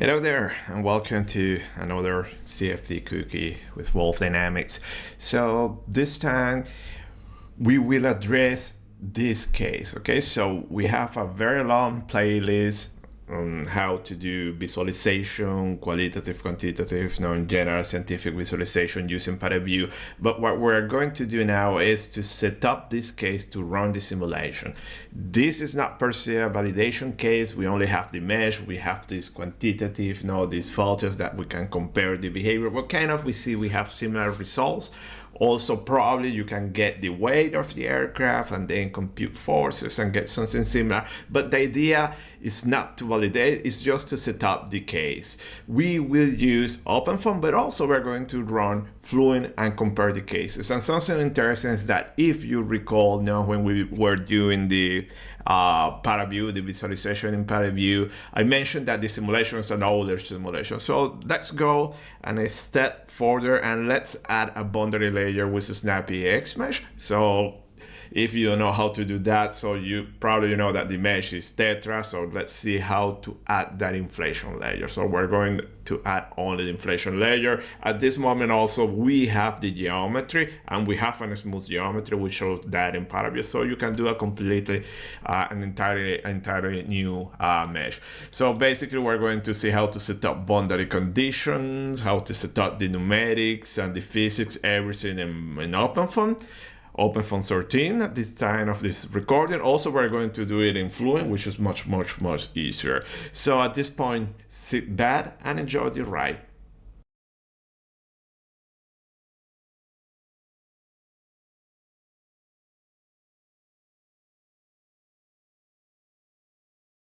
Hello there, and welcome to another CFD cookie with Wolřej Dynamics. So this time we will address this case, okay? So we have a very long playlist on how to do visualization, qualitative, quantitative, non-general scientific visualization using Paraview. But what we're going to do now is to set up this case to run the simulation. This is not per se a validation case. We only have the mesh. We have this quantitative, these filters that we can compare the behavior. What kind of we see we have similar results. Also, probably you can get the weight of the aircraft and then compute forces and get something similar. But the idea is not to validate, it's just to set up the case. We will use OpenFOAM, but also we're going to run Fluent and compare the cases. And something interesting is that if you recall when we were doing the Paraview, the visualization in Paraview, I mentioned that the simulation is an older simulation. So let's go and a step further and let's add a boundary layer with a snappy X mesh. So if you don't know how to do that, so you probably know that the mesh is tetra. So let's see how to add that inflation layer. So we're going to add only the inflation layer. At this moment also we have the geometry and we have a smooth geometry which shows that in Paraview. So you can do a completely an entirely new mesh. So basically we're going to see how to set up boundary conditions, how to set up the numerics and the physics, everything in OpenFOAM. OpenFOAM 13 at this time of this recording. Also, we're going to do it in Fluent, which is much easier. So at this point, sit back and enjoy the ride.